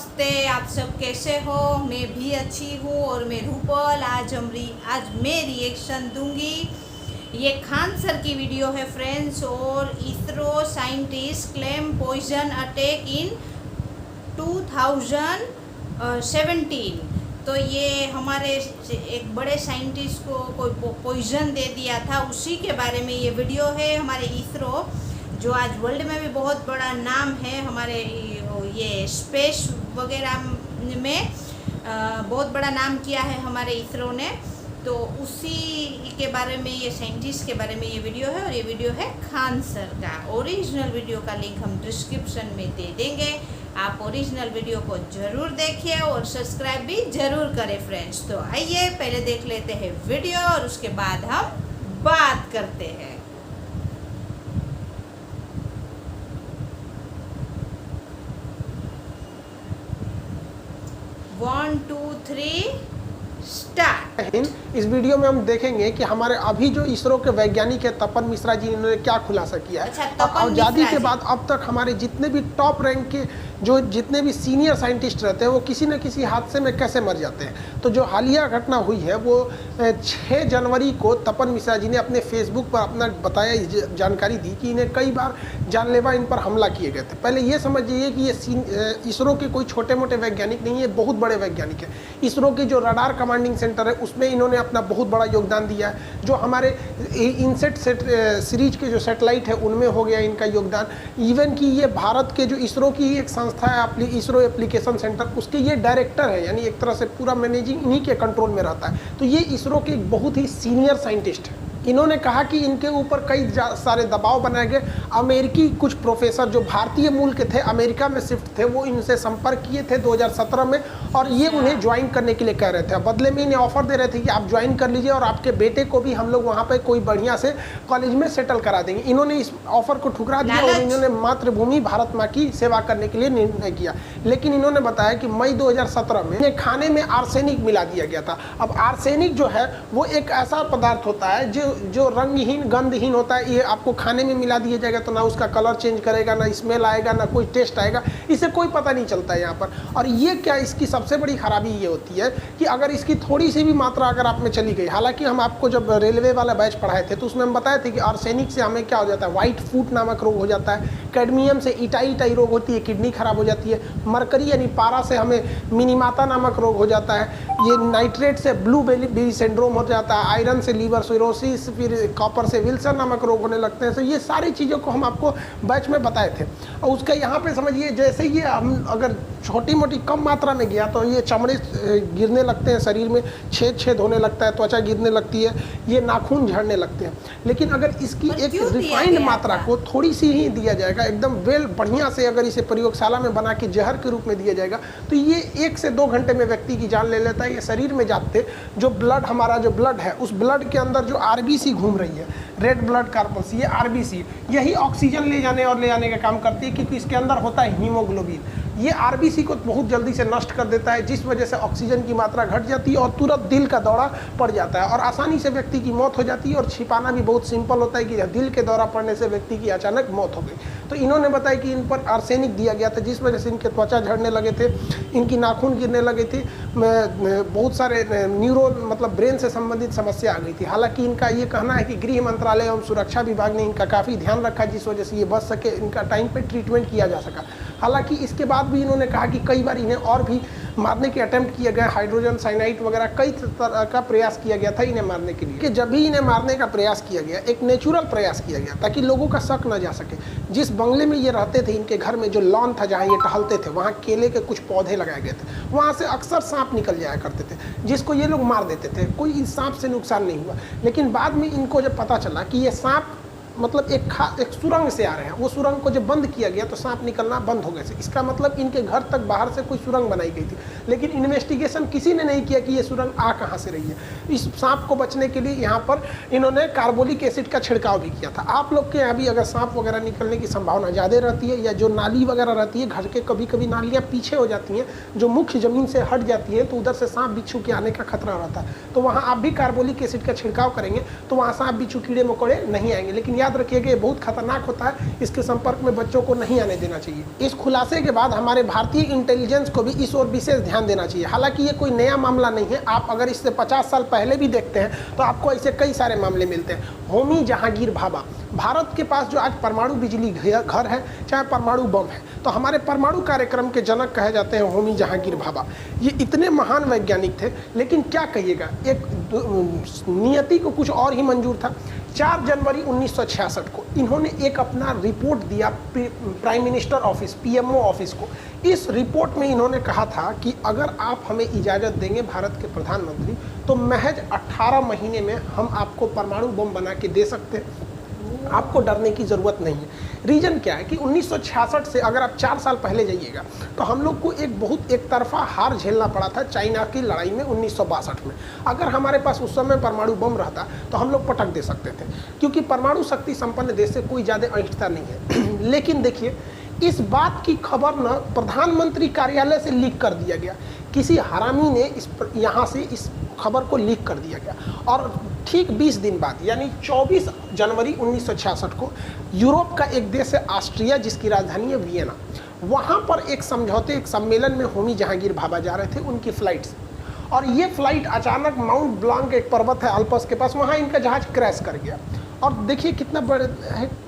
नमस्ते, आप सब कैसे हो। मैं भी अच्छी हूँ और मैं रूपल। आज मैं रिएक्शन दूंगी। ये खान सर की वीडियो है फ्रेंड्स। और ISRO scientist claim poison attack in 2017। तो ये हमारे एक बड़े साइंटिस्ट को कोई पॉइजन दे दिया था, उसी के बारे में ये वीडियो है। हमारे इसरो जो आज वर्ल्ड में भी बहुत बड़ा नाम है, हमारे ये स्पेस वगैरह में बहुत बड़ा नाम किया है हमारे इसरो ने। तो उसी के बारे में, ये साइंटिस्ट के बारे में ये वीडियो है। और ये वीडियो है खान सर का। ओरिजिनल वीडियो का लिंक हम डिस्क्रिप्शन में दे देंगे। आप ओरिजिनल वीडियो को ज़रूर देखिए और सब्सक्राइब भी ज़रूर करें फ्रेंड्स। तो आइए पहले देख लेते हैं वीडियो और उसके बाद हम बात करते हैं। 1 2 3 स्टार्ट। इस वीडियो में हम देखेंगे कि हमारे अभी जो इसरो के वैज्ञानिक है तपन मिश्रा जी, इन्होंने क्या खुलासा किया है। अच्छा, आज़ादी के बाद अब तक हमारे जितने भी टॉप रैंक के जितने भी सीनियर साइंटिस्ट रहते हैं वो किसी न किसी हादसे में कैसे मर जाते हैं। तो जो हालिया घटना हुई है वो 6 जनवरी को तपन मिश्रा जी ने अपने फेसबुक पर अपना बताया, जानकारी दी कि इन्हें कई बार जानलेवा इन पर हमला किए गए थे। पहले ये समझिए कि ये इसरो के कोई छोटे मोटे वैज्ञानिक नहीं है, बहुत बड़े वैज्ञानिक है। इसरो के जो रडार कमांडिंग सेंटर है उसमें इन्होंने अपना बहुत बड़ा योगदान दिया है। जो हमारे इनसेट सीरीज के जो सैटेलाइट है उनमें हो गया इनका योगदान। इवन कि ये भारत के जो इसरो की एक संस्था है इसरो एप्लीकेशन सेंटर, उसके ये डायरेक्टर है, यानी एक तरह से पूरा मैनेजिंग इन्हीं के कंट्रोल में रहता है। तो ये इसरो के एक बहुत ही सीनियर साइंटिस्ट है। इन्होंने कहा कि इनके ऊपर कई सारे दबाव बनाए गए। अमेरिकी कुछ प्रोफेसर जो भारतीय मूल के थे, अमेरिका में शिफ्ट थे, वो इनसे संपर्क किए थे 2017 में और ये उन्हें ज्वाइन करने के लिए कह रहे थे। बदले में इन्हें ऑफर दे रहे थे कि आप ज्वाइन कर लीजिए और आपके बेटे को भी हम लोग वहाँ पर कोई बढ़िया से कॉलेज में सेटल करा देंगे। इन्होंने इस ऑफर को ठुकरा दिया और इन्होंने मातृभूमि भारत माँ की सेवा करने के लिए निर्णय किया। लेकिन इन्होंने बताया कि मई 2017 में इन्हें खाने में आर्सेनिक मिला दिया गया था। अब आर्सेनिक जो है वो एक ऐसा पदार्थ होता है जो रंगहीन गंधहीन होता है। ये आपको खाने में मिला दिया जाएगा तो ना उसका कलर चेंज करेगा, ना स्मेल आएगा, ना कोई टेस्ट आएगा, इसे कोई पता नहीं चलता है यहाँ पर। और ये क्या, इसकी सबसे बड़ी खराबी ये होती है कि अगर इसकी थोड़ी सी भी मात्रा अगर आप में चली गई, हालांकि हम आपको जब रेलवे वाला बैच पढ़ाए थे तो उसमें हम बताए थे कि आर्सेनिक से हमें क्या हो जाता है, व्हाइट फूट नामक रोग हो जाता है, कैडमियम से इटाई रोग होती है, किडनी खराब हो जाती है, मरकरी यानी पारा से हमें मिनीमाता नामक रोग हो जाता है, ये नाइट्रेट से ब्लू बेली सिंड्रोम हो जाता है, आयरन से लीवर सिरोसिस, फिर कॉपर से विल्सन नामक रोग होने लगते हैं। तो ये सारी चीज़ों को हम आपको बैच में बताए थे। और उसका यहाँ पे समझिए, जैसे ये हम अगर छोटी मोटी कम मात्रा में गया तो ये चमड़े गिरने लगते हैं, शरीर में छेद होने लगता है, त्वचा गिरने लगती है, ये नाखून झड़ने लगते हैं। लेकिन अगर इसकी एक रिफाइंड मात्रा को थोड़ी सी ही दिया जाएगा, एकदम वेल बढ़िया से अगर इसे प्रयोगशाला में बना के जहर के रूप में दिया जाएगा तो ये 1 से 2 घंटे में व्यक्ति की जान ले लेता है। ये शरीर में जाते जो ब्लड, हमारा जो ब्लड है, उस ब्लड के अंदर जो आरबीसी घूम रही है, रेड ब्लड कार्पस, ये आरबीसी, यही ऑक्सीजन ले जाने और ले आने का काम करती है, क्योंकि इसके अंदर होता है हीमोग्लोबिन। ये आरबीसी को बहुत जल्दी से नष्ट कर देता है, जिस वजह से ऑक्सीजन की मात्रा घट जाती है और तुरंत दिल का दौरा पड़ जाता है और आसानी से व्यक्ति की मौत हो जाती है। और छिपाना भी बहुत सिंपल होता है कि दिल के दौरा पड़ने से व्यक्ति की अचानक मौत हो गई। तो इन्होंने बताया कि इन पर आर्सेनिक दिया गया था, जिस वजह से इनके त्वचा झड़ने लगे थे, इनकी नाखून गिरने लगे थे, बहुत सारे मतलब ब्रेन से संबंधित समस्या आ गई थी। हालांकि इनका ये कहना है कि गृह मंत्रालय एवं सुरक्षा विभाग ने इनका काफ़ी ध्यान रखा, जिस वजह से ये बच सके, इनका टाइम पे ट्रीटमेंट किया जा सका। हालांकि इसके बाद भी इन्होंने कहा कि कई बार इन्हें और भी मारने के अटेम्प्ट किए गए, हाइड्रोजन साइनाइड वगैरह कई तरह का प्रयास किया गया था इन्हें मारने के लिए। कि जब भी इन्हें मारने का प्रयास किया गया, एक नेचुरल प्रयास किया गया ताकि लोगों का शक न जा सके। जिस बंगले में ये रहते थे, इनके घर में जो लॉन था जहाँ ये टहलते थे, वहाँ केले के कुछ पौधे लगाए गए थे, वहाँ से अक्सर सांप निकल जाया करते थे, जिसको ये लोग मार देते थे। कोई इस सांप से नुकसान नहीं हुआ। लेकिन बाद में इनको जब पता चला कि ये सांप मतलब एक सुरंग से आ रहे हैं, वो सुरंग को जब बंद किया गया तो सांप निकलना बंद हो गए थे। इसका मतलब इनके घर तक बाहर से कोई सुरंग बनाई गई थी, लेकिन इन्वेस्टिगेशन किसी ने नहीं किया कि ये सुरंग आ कहाँ से रही है। इस सांप को बचने के लिए यहाँ पर इन्होंने कार्बोलिक एसिड का छिड़काव भी किया था। आप लोग के यहाँ भी अगर सांप वगैरह निकलने की संभावना ज़्यादा रहती है, या जो नाली वगैरह रहती है, घर के कभी कभी नालियाँ पीछे हो जाती हैं, जो मुख्य ज़मीन से हट जाती है, तो उधर से सांप बिच्छू के आने का खतरा रहता है। तो वहाँ आप भी कार्बोलिक एसिड का छिड़काव करेंगे तो वहाँ सांप बिच्छू कीड़े मकोड़े नहीं आएंगे। लेकिन याद रखिएगा ये बहुत खतरनाक होता है, इसके संपर्क में बच्चों को नहीं आने देना चाहिए। इस खुलासे के बाद हमारे भारतीय इंटेलिजेंस को भी इस ओर विशेष ध्यान देना चाहिए। हालांकि ये कोई नया मामला नहीं है, आप अगर इससे 50 साल पहले भी देखते हैं तो आपको ऐसे कई सारे मामले मिलते हैं। होमी जहांगीर भाभा, भारत के पास जो आज परमाणु बिजली घर है, चाहे परमाणु बम है, तो हमारे परमाणु कार्यक्रम के जनक कहे जाते हैं होमी जहांगीर भाभा। ये इतने महान वैज्ञानिक थे, लेकिन क्या कहिएगा, एक नियति को कुछ और ही मंजूर था। 4 जनवरी 1966 को इन्होंने एक अपना रिपोर्ट दिया prime minister office, PMO office को। इस रिपोर्ट में इन्होंने कहा था कि अगर आप हमें इजाज़त देंगे भारत के प्रधानमंत्री, तो महज 18 महीने में हम आपको परमाणु बम बना के दे सकते हैं, आपको डरने की ज़रूरत नहीं है। रीज़न क्या है कि 1966 से अगर आप 4 साल पहले जाइएगा तो हम लोग को एक बहुत एक तरफा हार झेलना पड़ा था चाइना की लड़ाई में 1962 में। अगर हमारे पास उस समय परमाणु बम रहता तो हम लोग पटक दे सकते थे, क्योंकि परमाणु शक्ति संपन्न देश से कोई ज़्यादा अहिंसता नहीं है। लेकिन देखिए, इस बात की खबर न प्रधानमंत्री कार्यालय से लीक कर दिया गया, किसी हरामी ने यहाँ से इस खबर को लीक कर दिया गया। और ठीक 20 दिन बाद यानी 24 जनवरी 1966 को यूरोप का एक देश है ऑस्ट्रिया, जिसकी राजधानी है वियना, वहाँ पर एक समझौते, एक सम्मेलन में होमी जहांगीर भाभा जा रहे थे उनकी फ़्लाइट से, और ये फ़्लाइट अचानक माउंट ब्लांक एक पर्वत है अल्पस के पास, वहाँ इनका जहाज़ क्रैश कर गया। और देखिए कितना बड़े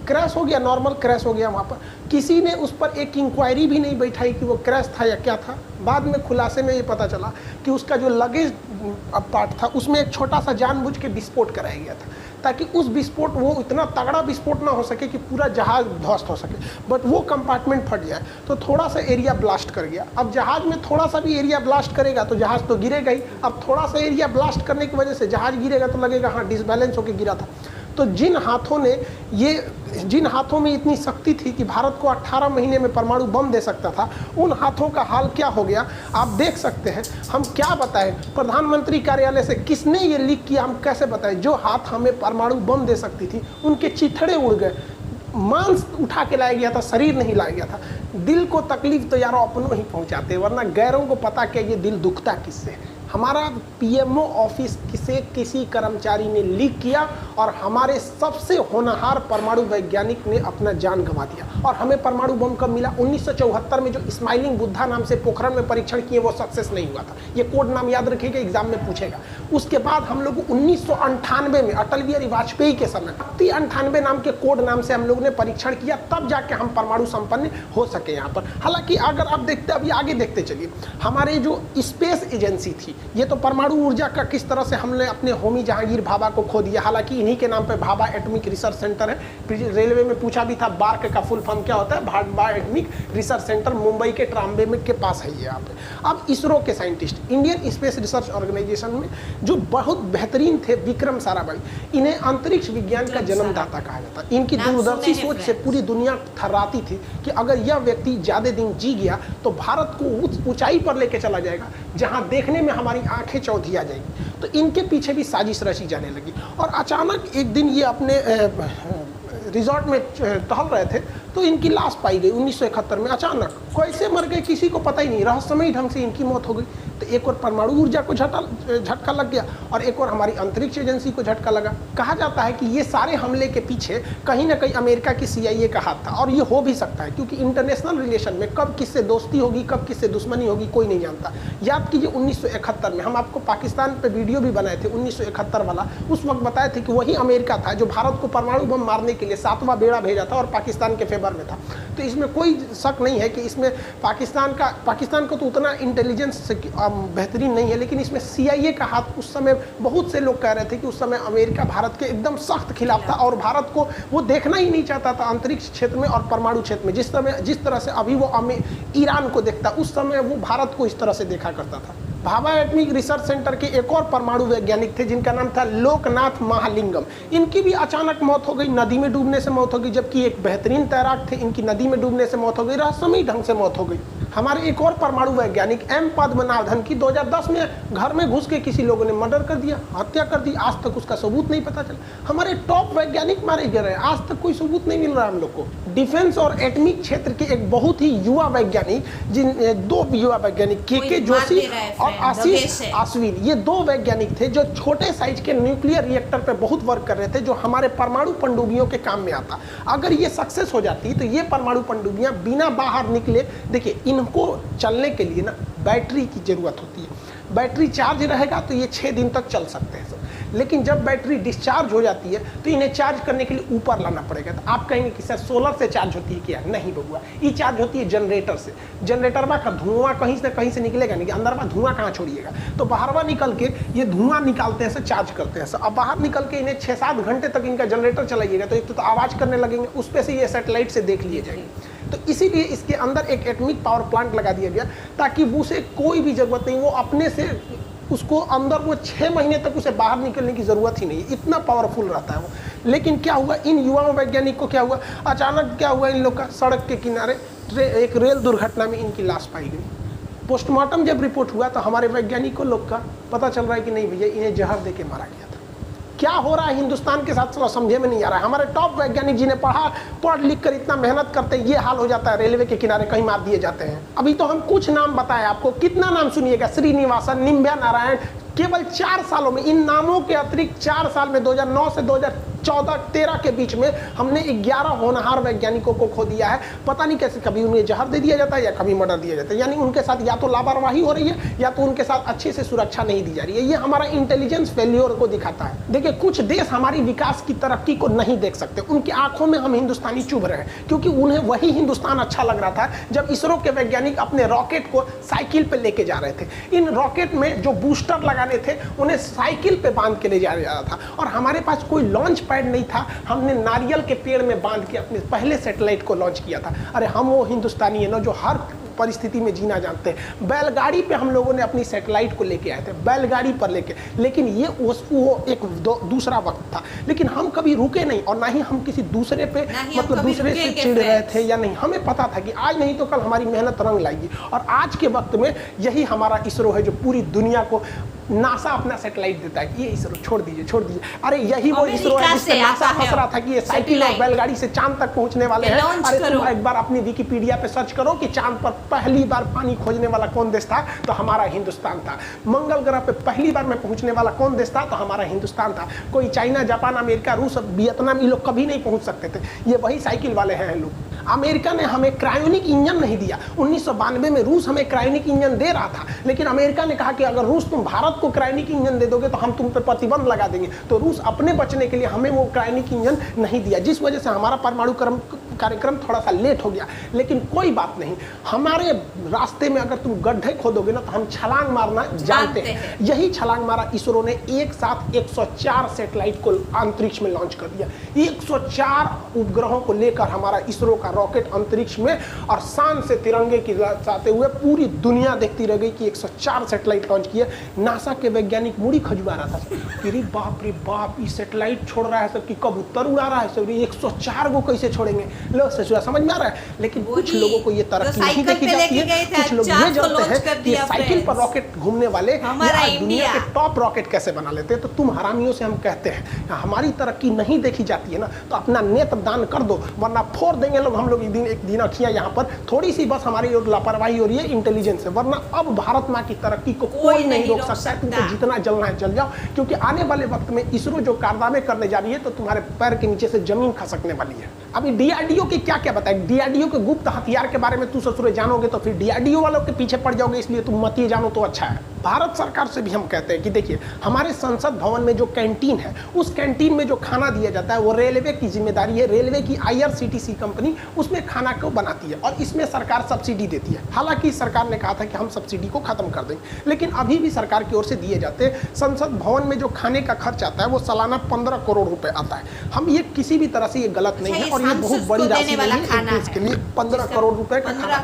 क्रैश हो गया, नॉर्मल क्रैश हो गया। वहाँ पर किसी ने उस पर एक इंक्वायरी भी नहीं बैठाई कि वो क्रैश था या क्या था। बाद में खुलासे में ये पता चला कि उसका जो लगेज पार्ट था उसमें एक छोटा सा जानबूझ के विस्फोट कराया गया था, ताकि उस विस्फोट, वो इतना तगड़ा विस्फोट ना हो सके कि पूरा जहाज़ ध्वस्त हो सके, बट वो कंपार्टमेंट फट जाए तो थोड़ा सा एरिया ब्लास्ट कर गया। अब जहाज़ में थोड़ा सा भी एरिया ब्लास्ट करेगा तो जहाज़ तो गिरेगा ही। अब थोड़ा सा एरिया ब्लास्ट करने की वजह से जहाज़ गिरेगा तो लगेगा हाँ डिसबैलेंस होकर गिरा था। तो जिन हाथों में इतनी शक्ति थी कि भारत को 18 महीने में परमाणु बम दे सकता था, उन हाथों का हाल क्या हो गया आप देख सकते हैं। हम क्या बताएं, प्रधानमंत्री कार्यालय से किसने ये लीक किया, हम कैसे बताएं। जो हाथ हमें परमाणु बम दे सकती थी उनके चिथड़े उड़ गए, मांस उठा के लाया गया था, शरीर नहीं लाया गया था। दिल को तकलीफ तो यारों अपनों ही पहुंचाते, वरना गैरों को पता क्या ये दिल दुखता किससे। हमारा पीएमओ ऑफिस से किसी कर्मचारी ने लीक किया और हमारे सबसे होनहार परमाणु वैज्ञानिक ने अपना जान गंवा दिया। और हमें परमाणु बम कब मिला? 1974 में जो स्माइलिंग बुद्धा नाम से पोखरण में परीक्षण किए वो सक्सेस नहीं हुआ था। ये कोड नाम याद रखिएगा, एग्जाम में पूछेगा। उसके बाद हम लोग 1998 में अटल बिहारी वाजपेयी के समय 98 नाम के कोड नाम से हम लोग ने परीक्षण किया, तब जाके हम परमाणु संपन्न हो सके यहाँ पर। हालांकि अगर आप देखते, अभी आगे देखते चलिए, हमारे जो स्पेस एजेंसी थी, ये तो परमाणु ऊर्जा का किस तरह से हमने अपने होमी जहांगीर भाभा को खो दिया। हालांकि इन्हीं के नाम पे भाभा एटॉमिक रिसर्च सेंटर है। रेलवे में पूछा भी था बार्क का फुल फॉर्म क्या होता है, Bhabha atomic research centre Mumbai के ट्राम्बे में के पास है ये यहाँ पे। अब इसरो के scientist, Indian space research organisation में जो बहुत बेहतरीन थे, विक्रम साराभाई, इन्हें अंतरिक्ष विज्ञान का जन्मदाता कहा जाता है। इनकी दूरदर्शी सोच से पूरी दुनिया थर्राती थी कि अगर यह व्यक्ति ज़्यादा दिन जी गया तो भारत को उस ऊंचाई पर लेके चला जाएगा जहां देखने में हमारी आंखें चौधी आ जाएंगी। तो इनके पीछे भी साजिश रची जाने लगी। और अचानक एक दिन ये अपने रिजॉर्ट में टहल रहे थे तो इनकी लाश पाई गई 1971 में। अचानक कैसे मर गए किसी को पता ही नहीं, रहस्यमयी ढंग से इनकी मौत हो गई। तो एक और परमाणु ऊर्जा को झटका लग गया और एक और हमारी अंतरिक्ष एजेंसी को झटका लगा। कहा जाता है कि ये सारे हमले के पीछे कहीं ना कहीं अमेरिका की CIA का हाथ था, और ये हो भी सकता है क्योंकि इंटरनेशनल रिलेशन में कब किससे दोस्ती होगी, कब किससे दुश्मनी होगी, कोई नहीं जानता। याद कीजिए 1971 में हम आपको पाकिस्तान पे वीडियो भी बनाए थे 1971 वाला। उस वक्त बताए थे कि वही अमेरिका था जो भारत को परमाणु बम मारने के लिए 7वां बेड़ा भेजा था और पाकिस्तान के फेवर में था। तो इसमें कोई शक नहीं है कि इसमें पाकिस्तान को तो उतना इंटेलिजेंस बेहतरीन नहीं है, लेकिन इसमें CIA का हाथ उस समय बहुत से लोग कह रहे थे कि उस समय अमेरिका भारत के एकदम सख्त खिलाफ था और भारत को वो देखना ही नहीं चाहता था अंतरिक्ष क्षेत्र में और परमाणु क्षेत्र में। जिस तरह से अभी वो ईरान को देखता, उस समय वो भारत को इस तरह से देखा करता था। भाभा एटॉमिक रिसर्च सेंटर के एक और परमाणु वैज्ञानिक थे जिनका नाम था लोकनाथ महालिंगम। इनकी भी अचानक मौत हो गई, नदी में डूबने से मौत हो गई। जबकि एक बेहतरीन तैराक थे, इनकी नदी में डूबने से मौत हो गई, रहस्यमयी ढंग से मौत हो गई। हमारे एक और परमाणु वैज्ञानिक एम पद्मनाभन की 2010 में घर में घुस के किसी लोगों ने मर्डर कर दिया, हत्या कर दी, आज तक उसका सबूत नहीं पता चला। हमारे टॉप वैज्ञानिक मारे गए हैं, आज तक कोई सबूत नहीं मिल रहा हम लोग को। डिफेंस और एटमिक क्षेत्र के एक बहुत ही युवा वैज्ञानिक, जिन 2 युवा वैज्ञानिक के जोशी और आशीष आश्विन, ये 2 वैज्ञानिक थे जो छोटे साइज के न्यूक्लियर रिएक्टर पे बहुत वर्क कर रहे थे, जो हमारे परमाणु पनडुब्बियों के काम में आता। अगर ये सक्सेस हो जाती तो ये परमाणु पनडुब्बियां बिना बाहर निकले, देखिए इनको चलने के लिए ना बैटरी की जरूरत होती है। बैटरी चार्ज रहेगा तो ये 6 दिन तक चल सकते हैं सब, लेकिन जब बैटरी डिस्चार्ज हो जाती है तो इन्हें चार्ज करने के लिए ऊपर लाना पड़ेगा। तो आप कहेंगे कि सर सोलर से चार्ज होती है क्या? नहीं बबुआ, ये चार्ज होती है जनरेटर से। जनरेटर का धुआं कहीं से निकलेगा नहीं, अंदर में धुआं कहाँ छोड़िएगा, तो बाहरवा निकल के ये धुआं निकालते हैं, चार्ज करते हैं। अब बाहर निकल के इन्हें 6-7 घंटे तक इनका जनरेटर चलाइएगा तो एक तो आवाज़ करने लगेंगे, उस पर से ये सैटेलाइट से देख लिए जाएंगे। तो इसीलिए इसके अंदर एक एटॉमिक पावर प्लांट लगा दिया गया ताकि उसे कोई भी जरूरत नहीं, वो अपने से उसको अंदर वो 6 महीने तक उसे बाहर निकलने की जरूरत ही नहीं है, इतना पावरफुल रहता है वो। लेकिन क्या हुआ, इन युवा वैज्ञानिक को क्या हुआ, अचानक क्या हुआ, इन लोग का सड़क के किनारे एक रेल दुर्घटना में इनकी लाश पाई गई। पोस्टमार्टम जब रिपोर्ट हुआ तो हमारे वैज्ञानिकों लोग का पता चल रहा है कि नहीं भैया, इन्हें जहर दे के मारा गया था। क्या हो रहा है हिंदुस्तान के साथ थोड़ा समझे में नहीं आ रहा है। हमारे टॉप वैज्ञानिक जिन्हें पढ़ लिख कर इतना मेहनत करते हैं, ये हाल हो जाता है, रेलवे के किनारे कहीं मार दिए जाते हैं। अभी तो हम कुछ नाम बताए आपको, कितना नाम सुनिएगा, श्रीनिवासन, निम्ब्या नारायण, केवल 4 सालों में, इन नामों के अतिरिक्त 4 साल में 2009 से 2014-13 के बीच में हमने 11 होनहार वैज्ञानिकों को खो दिया है। पता नहीं कैसे, कभी उन्हें जहर दे दिया जाता है या कभी मर्डर दिया जाता है, यानी उनके साथ या तो लापरवाही हो रही है या तो उनके साथ अच्छे से सुरक्षा नहीं दी जा रही है। ये हमारा इंटेलिजेंस फेल्योर को दिखाता है। देखिए कुछ देश हमारी विकास की तरक्की को नहीं देख सकते, उनकी आंखों में हम हिंदुस्तानी चुभ रहे हैं, क्योंकि उन्हें वही हिंदुस्तान अच्छा लग रहा था जब इसरो के वैज्ञानिक अपने रॉकेट को साइकिल पे लेके जा रहे थे। इन रॉकेट में जो बूस्टर लगाने थे उन्हें साइकिल पे बांध के ले जाया जा रहा था, और हमारे पास कोई लॉन्च पैड नहीं था। हमने नारियल के पेड़ में बांध के अपने पहले सैटेलाइट को लॉन्च किया था। अरे हम वो हिंदुस्तानी है ना जो हर परिस्थिति में जीना जानते हैं। बैलगाड़ी पे हम लोगों ने अपनी सैटेलाइट को लेके आए थे, बैलगाड़ी पर लेके, लेकिन ये वो एक दूसरा वक्त था। लेकिन हम कभी रुके नहीं, और ना ही हम किसी दूसरे पे मतलब दूसरे से चिढ़ रहे थे या नहीं। हमें पता था कि आज नहीं तो कल हमारी मेहनत रंग लाएगी, और आज के वक्त में यही हमारा इसरो है जो पूरी दुनिया को नासा अपना सैटेलाइट देता है कि ये इसरो छोड़ दीजिए। अरे यही वो इसरो है जिससे नासा हंस रहा था कि ये साइकिल और बैलगाड़ी से चांद तक पहुंचने वाले हैं। अरे तुम एक बार अपनी विकिपीडिया पे सर्च करो कि चांद पर पहली बार पानी खोजने वाला कौन देश था, तो हमारा हिंदुस्तान था। मंगल ग्रह पे पहली बार में पहुंचने वाला कौन देश था, तो हमारा हिंदुस्तान था। कोई चाइना, जापान, अमेरिका, रूस, वियतनाम, ये लोग कभी नहीं पहुंच सकते थे। ये वही साइकिल वाले हैं लोग। अमेरिका ने हमें क्रायोनिक इंजन नहीं दिया। 1992 में रूस हमें क्रायोनिक इंजन दे रहा था, लेकिन अमेरिका ने कहा कि अगर रूस तुम भारत को क्रायोनिक इंजन दे दोगे तो हम तुम पे प्रतिबंध लगा देंगे। तो रूस अपने बचने के लिए हमें वो क्रायोनिक इंजन नहीं दिया, जिस वजह से हमारा परमाणु कार्यक्रम थोड़ा सा लेट हो गया। लेकिन कोई बात नहीं, हमारे रास्ते में अगर तुम गड्ढे खोदोगे ना तो हम छलांग मारना जानते हैं। यही छलांग मारा इसरो ने। एक साथ 104 सैटेलाइट को अंतरिक्ष में लॉन्च कर दिया। 104 उपग्रहों को लेकर हमारा इसरो का रॉकेट अंतरिक्ष में, और शान से तिरंगे की लहराते हुए पूरी दुनिया देखती रह गई कि 104 सैटेलाइट लॉन्च किए। नासा के वैज्ञानिक मुड़ी खजुआ रहा था, रे बाप, ये सैटेलाइट छोड़ रहा है सब, कि कबूतर उड़ा रहा है सब, 104 को कैसे छोड़ेंगे। लो ससुरा समझ में आ रहा है। लेकिन कुछ लोगों को ये तरक्की नहीं देखी जाती है। कुछ लोग ये जानते हैं कि साइकिल पर रॉकेट घूमने वाले दुनिया के टॉप रॉकेट कैसे बना लेते हैं। तो तुम हरामियों से हम कहते हैं, हमारी तरक्की नहीं देखी जाती है ना तो अपना नेत्र दान कर दो, वरना फोड़ देंगे लोग हम लोग एक दिन अखियां। यहाँ पर थोड़ी सी बस हमारी लापरवाही हो रही है, इंटेलिजेंस है, वरना अब भारत माँ की तरक्की को कोई नहीं रोक सकता है। तुमको जितना जलना है जल जाओ, क्योंकि आने वाले वक्त में इसरो जो कारनामे करने जा रही है तो तुम्हारे पैर के नीचे से जमीन खसकने वाली है। अभी डीआरडीओ के क्या क्या बताए, डीआरडीओ के गुप्त हथियार के बारे में तू ससुरे जानोगे तो फिर डीआरडीओ वालों के पीछे पड़ जाओगे, इसलिए तुम मत ये जानो तो अच्छा है। भारत सरकार से भी हम कहते हैं कि देखिए हमारे संसद भवन में जो कैंटीन है, उस कैंटीन में जो खाना दिया जाता है वो रेलवे की जिम्मेदारी है। रेलवे की IRCTC कंपनी उसमें खाना को बनाती है, और इसमें सरकार सब्सिडी देती है। हालांकि सरकार ने कहा था कि हम सब्सिडी को खत्म कर देंगे, लेकिन अभी भी सरकार की ओर से दिए जाते हैं। संसद भवन में जो खाने का खर्च आता है वो सालाना 15 करोड़ रुपए आता है। हम ये किसी भी तरह से ये गलत नहीं है, और ये बहुत बड़ी राशि नहीं है। इसके लिए 15 करोड़ रुपए का खाना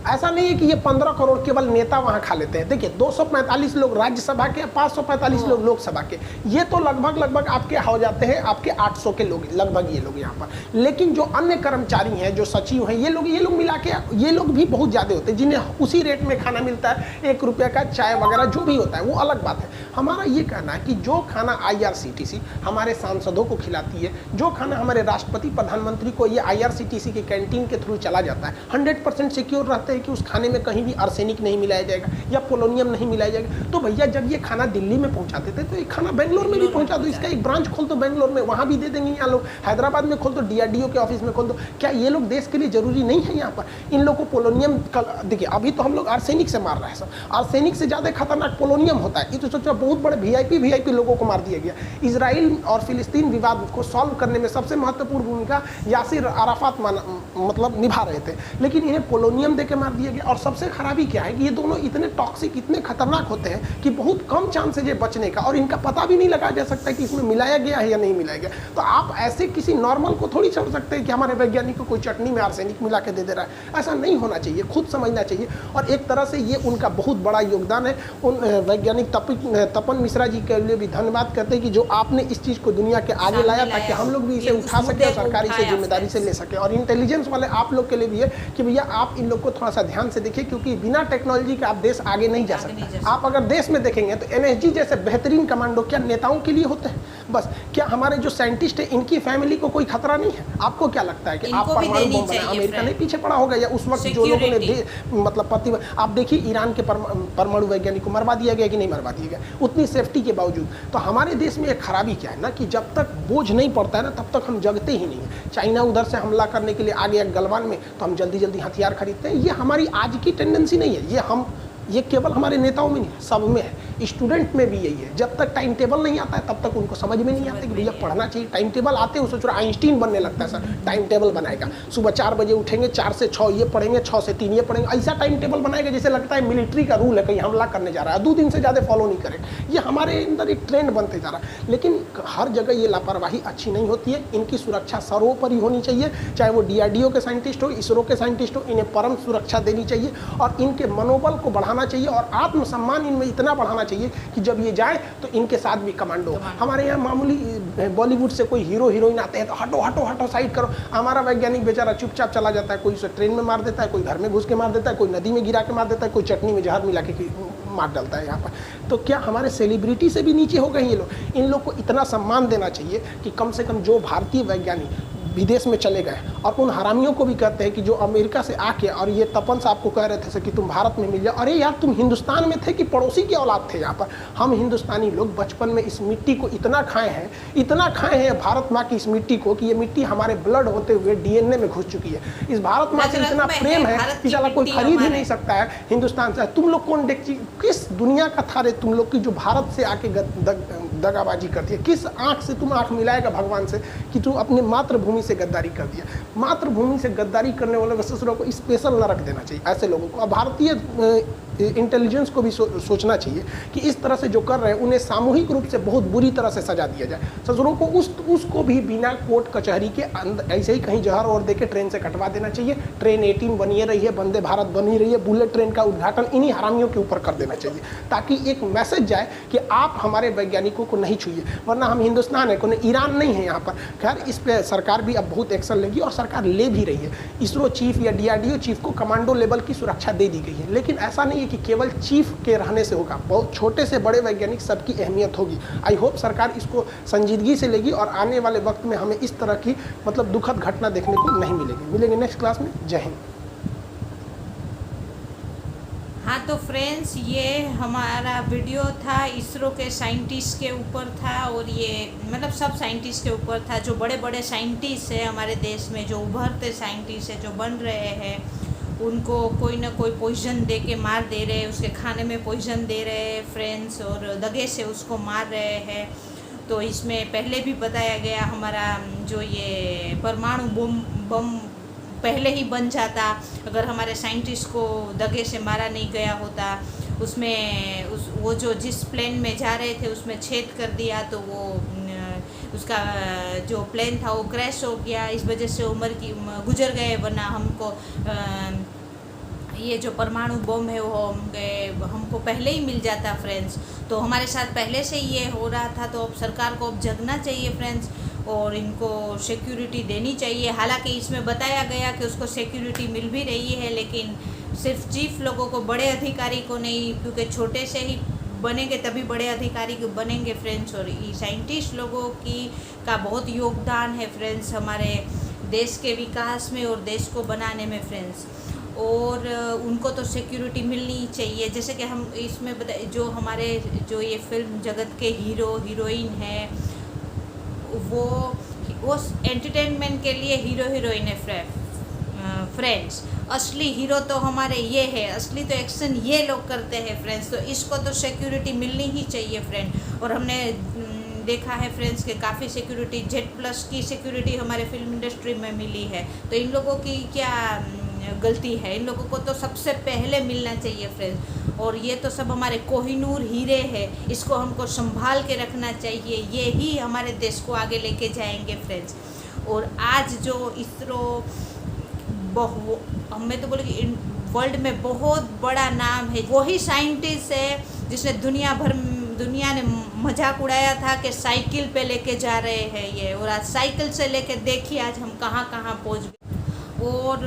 ऐसा नहीं है कि ये 15 करोड़ केवल नेता वहाँ खा लेते हैं। देखिए 245 लोग राज्यसभा के, 545 लोग लोकसभा के, ये तो लगभग आपके हो जाते हैं आपके 800 के लोग लगभग ये लोग यहाँ पर। लेकिन जो अन्य कर्मचारी हैं, जो सचिव हैं, ये लोग मिला के ये लोग भी बहुत ज़्यादा होते हैं, जिन्हें उसी रेट में खाना मिलता है, 1 रुपये का चाय वगैरह जो भी होता है वो अलग बात है। हमारा ये कहना है कि जो खाना IRCTC हमारे सांसदों को खिलाती है, जो खाना हमारे राष्ट्रपति प्रधानमंत्री को ये IRCTC के कैंटीन के थ्रू चला जाता है, 100% सिक्योर रहते हैं कि उस खाने में कहीं भी आर्सेनिक नहीं मिलाया जाएगा या पोलोनियम नहीं मिलाया जाएगा। तो भैया जब ये खाना दिल्ली में पहुंचाते थे तो ये खाना बेंगलोर में भी पहुंचा दो, इसका एक ब्रांच खोल दो बेंगलोर में, वहाँ भी दे देंगे यहाँ लोग, हैदराबाद में खोल दो, DRDO के ऑफिस में खोल दो। क्या ये लोग देश के लिए जरूरी नहीं है? यहाँ पर इन लोग को पोलोनियम, देखिए अभी तो हम लोग आर्सेनिक से मार रहे हैं, सब आर्सेनिक से ज़्यादा खतरनाक पोलोनियम होता है। ये तो सोचो बहुत बड़े VIP लोगों को मार दिया गया। इजराइल और फिलिस्तीन विवाद को सॉल्व करने में सबसे महत्वपूर्ण भूमिका यासिर अराफात मतलब निभा रहे थे, लेकिन इन्हें पोलोनियम देके मार दिया गया। और सबसे खराबी क्या है कि ये दोनों इतने टॉक्सिक, इतने खतरनाक होते हैं कि बहुत कम चांस है ये बचने का, और इनका पता भी नहीं लगाया जा सकता कि इसमें मिलाया गया है या नहीं मिलाया गया। तो आप ऐसे किसी नॉर्मल को थोड़ी छोड़ सकते हैं कि हमारे वैज्ञानिक को कोई चटनी में आर्सेनिक मिला के दे दे रहा है। ऐसा नहीं होना चाहिए, खुद समझना चाहिए। और एक तरह से ये उनका बहुत बड़ा योगदान है। उन वैज्ञानिक तपन मिश्रा जी के लिए भी धन्यवाद करते हैं कि जो आपने इस चीज़ को दुनिया के आगे लाया ताकि हम लोग भी इसे उठा सकें और सरकारी से जिम्मेदारी से ले सकें। और इंटेलिजेंस वाले आप लोग के लिए भी है कि भैया आप इन लोग को थोड़ा सा ध्यान से देखिए, क्योंकि बिना टेक्नोलॉजी के आप देश आगे नहीं जा सकते। आप अगर देश में देखेंगे तो NSG जैसे बेहतरीन कमांडो क्या नेताओं के लिए होते हैं बस? क्या हमारे जो साइंटिस्ट है इनकी फैमिली को कोई खतरा नहीं है? आपको क्या लगता है कि आप परमाणु बम बना, अमेरिका नहीं पीछे पड़ा होगा? या उस वक्त जो लोगों ने मतलब आप देखिए ईरान के परमाणु वैज्ञानिक को मरवा दिया गया कि नहीं मरवा दिया गया, उतनी सेफ्टी के बावजूद। तो हमारे देश में एक खराबी क्या है ना कि जब तक बोझ नहीं पड़ता है ना तब तक हम जगते ही नहीं है। चाइना उधर से हमला करने के लिए आ गया गलवान में तो हम जल्दी जल्दी हथियार खरीदते हैं। ये हमारी आज की टेंडेंसी नहीं है, ये केवल हमारे नेताओं में नहीं है, सब में है। स्टूडेंट में भी यही है, जब तक टाइम टेबल नहीं आता है तब तक उनको समझ में नहीं आता कि भैया पढ़ना चाहिए। टाइम टेबल आते हैं, सोच रहा आइंस्टीन बनने लगता है सर, टाइम टेबल बनाएगा, सुबह 4 बजे उठेंगे, 4 से 6 ये पढ़ेंगे, 6 से 3 ये पढ़ेंगे, ऐसा टाइम टेबल बनाएगा जैसे लगता है मिलिट्री का रूल है, कहीं हमला करने जा रहा है, 2 दिन से ज़्यादा फॉलो नहीं करें। ये हमारे अंदर एक ट्रेंड बनते जा रहा है। लेकिन हर जगह ये लापरवाही अच्छी नहीं होती है, इनकी सुरक्षा सर्वोपरि होनी चाहिए, चाहे वो DRDO के साइंटिस्ट हो, इसरो के साइंटिस्ट हो, इन्हें परम सुरक्षा देनी चाहिए और इनके मनोबल को बढ़ाना चाहिए और आत्मसम्मान इनमें इतना बढ़ाना चाहिए कि जब ये जाए तो इनके साथ भी कमांडो। हमारे यहाँ मामूली बॉलीवुड से कोई हीरो हीरोइन आते हैं तो हटो हटो हटो साइड करो, हमारा वैज्ञानिक बेचारा चुपचाप चला जाता है, कोई उसे ट्रेन में मार देता है, कोई घर में घुस के मार देता है, कोई नदी में गिरा के मार देता है, कोई चटनी में जहर मिला के मार डालता है यहाँ पर। तो क्या हमारे सेलिब्रिटी से भी नीचे हो गए ये लोग? इन लोग को इतना सम्मान देना चाहिए कि कम से कम जो भारतीय वैज्ञानिक विदेश में चले गए और उन हरामियों को भी कहते हैं कि जो अमेरिका से आके, और ये तपन साहब को कह रहे थे कि तुम भारत में मिल जाओ, अरे यार तुम हिंदुस्तान में थे कि पड़ोसी की औलाद थे? यहाँ पर हम हिंदुस्तानी लोग बचपन में इस मिट्टी को इतना खाए हैं भारत माँ की इस मिट्टी को कि ये मिट्टी हमारे ब्लड होते हुए DNA में घुस चुकी है। इस भारत माँ से इतना प्रेम है कि चला कोई खरीद ही नहीं सकता है हिंदुस्तान से। तुम लोग कौन किस दुनिया का था रे तुम लोग की जो भारत से आके दगाबाजी करती है? किस आँख से तुम आँख मिलाएगा भगवान से कि तू अपनी मातृभूमि से गद्दारी कर दिया? मातृभूमि से गद्दारी करने वाले ससुरों को स्पेशल न रख देना चाहिए ऐसे लोगों को। भारतीय इंटेलिजेंस को भी सोचना चाहिए कि इस तरह से जो कर रहे हैं उन्हें सामूहिक रूप से बहुत बुरी तरह से सजा दिया जाए। ससुरों को उसको भी बिना कोर्ट कचहरी के अंदर ऐसे ही कहीं जहर और देके ट्रेन से कटवा देना चाहिए। ट्रेन 18 बनी रही है, वंदे भारत बनी रही है, बुलेट ट्रेन का उद्घाटन इन्हीं हरामियों के ऊपर कर देना चाहिए ताकि एक मैसेज जाए कि आप हमारे वैज्ञानिकों को नहीं छूइए, वरना हम हिंदुस्तान है, कोई ईरान नहीं है यहाँ पर। खैर इस पर सरकार भी अब बहुत एक्शन लेगी और सरकार ले भी रही है। इसरो चीफ या DRDO चीफ को कमांडो लेवल की सुरक्षा दे दी गई है, लेकिन ऐसा नहीं है कि केवल चीफ के रहने से होगा, बहुत छोटे से बड़े वैज्ञानिक सबकी अहमियत होगी। आई होप सरकार इसको संजीदगी से लेगी और आने वाले वक्त में हमें इस तरह की मतलब दुखद घटना देखने को नहीं मिलेगी। नेक्स्ट क्लास में। जय हिंद। हाँ तो फ्रेंड्स, ये हमारा वीडियो था इसरो के साइंटिस्ट के ऊपर था, और ये मतलब सब साइंटिस्ट के ऊपर था। जो बड़े बड़े साइंटिस्ट हैं हमारे देश में, जो उभरते साइंटिस्ट हैं, जो बन रहे हैं, उनको कोई ना कोई पॉइजन दे के मार दे रहे हैं, उसके खाने में पॉइजन दे रहे हैं फ्रेंड्स, और दगे से उसको मार रहे हैं। तो इसमें पहले भी बताया गया हमारा जो ये परमाणु बम पहले ही बन जाता अगर हमारे साइंटिस्ट को दगे से मारा नहीं गया होता। उसमें वो जो जिस प्लेन में जा रहे थे उसमें छेद कर दिया तो वो उसका जो प्लेन था वो क्रैश हो गया, इस वजह से उम्र की गुजर गए, वरना हमको ये जो परमाणु बम है वो हमको पहले ही मिल जाता फ्रेंड्स, तो हमारे साथ पहले से ये हो रहा था। तो अब सरकार को अब जगना चाहिए फ्रेंड्स, और इनको सिक्योरिटी देनी चाहिए। हालांकि इसमें बताया गया कि उसको सिक्योरिटी मिल भी रही है, लेकिन सिर्फ चीफ लोगों को, बड़े अधिकारी को नहीं, क्योंकि छोटे से ही बनेंगे तभी बड़े अधिकारी बनेंगे फ्रेंड्स। और साइंटिस्ट लोगों का बहुत योगदान है फ्रेंड्स हमारे देश के विकास में और देश को बनाने में फ्रेंड्स, और उनको तो सिक्योरिटी मिलनी ही चाहिए। जैसे कि हम इसमें जो हमारे जो ये फिल्म जगत के हीरो हीरोइन है, वो एंटरटेनमेंट के लिए हीरो हीरोइन है फ्रेंड्स। असली हीरो तो हमारे ये है, असली तो एक्शन ये लोग करते हैं फ्रेंड्स, तो इसको तो सिक्योरिटी मिलनी ही चाहिए फ्रेंड। और हमने देखा है फ्रेंड्स कि काफ़ी सिक्योरिटी Z+ की सिक्योरिटी हमारे फिल्म इंडस्ट्री में मिली है, तो इन लोगों की क्या गलती है? इन लोगों को तो सबसे पहले मिलना चाहिए फ्रेंड्स। और ये तो सब हमारे कोहिनूर हीरे हैं, इसको हमको संभाल के रखना चाहिए, ये ही हमारे देश को आगे लेके जाएंगे फ्रेंड्स। और आज जो इसरो मैं तो बोलूँगी वर्ल्ड में बहुत बड़ा नाम है, वही साइंटिस्ट है जिसने दुनिया ने मजाक उड़ाया था कि साइकिल पे लेके जा रहे हैं ये, और आज साइकिल से लेके देखिए आज हम कहाँ कहाँ पहुँच गए। और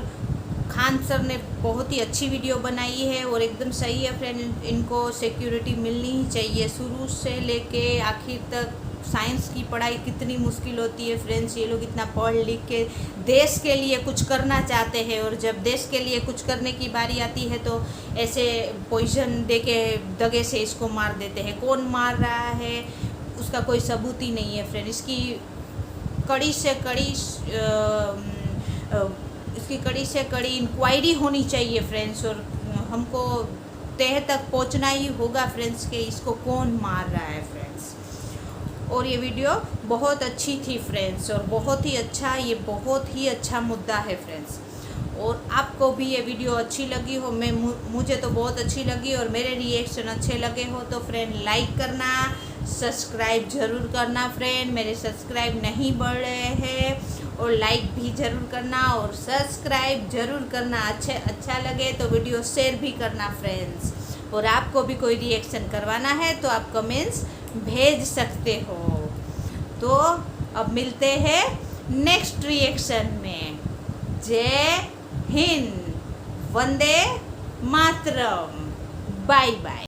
खान सर ने बहुत ही अच्छी वीडियो बनाई है और एकदम सही है फ्रेंड, इनको सिक्योरिटी मिलनी ही चाहिए। शुरू से लेके आखिर तक साइंस की पढ़ाई कितनी मुश्किल होती है फ्रेंड्स, ये लोग इतना पढ़ लिख के देश के लिए कुछ करना चाहते हैं, और जब देश के लिए कुछ करने की बारी आती है तो ऐसे पॉइजन दे के दगे से इसको मार देते हैं। कौन मार रहा है उसका कोई सबूत ही नहीं है फ्रेंड। इसकी कड़ी से कड़ी इंक्वायरी होनी चाहिए फ्रेंड्स, और हमको तह तक पहुंचना ही होगा फ्रेंड्स कि इसको कौन मार रहा है फ्रेंड्स। और ये वीडियो बहुत अच्छी थी फ्रेंड्स, और बहुत ही अच्छा मुद्दा है फ्रेंड्स। और आपको भी ये वीडियो अच्छी लगी हो, मुझे तो बहुत अच्छी लगी, और मेरे रिएक्शन अच्छे लगे हो तो फ्रेंड लाइक करना, सब्सक्राइब ज़रूर करना फ्रेंड। मेरे सब्सक्राइब नहीं बढ़ रहे हैं, और लाइक भी ज़रूर करना और सब्सक्राइब ज़रूर करना। अच्छा लगे तो वीडियो शेयर भी करना फ्रेंड्स। और आपको भी कोई रिएक्शन करवाना है तो आप कमेंट्स भेज सकते हो। तो अब मिलते हैं नेक्स्ट रिएक्शन में। जय हिंद, वंदे मातरम, बाय बाय।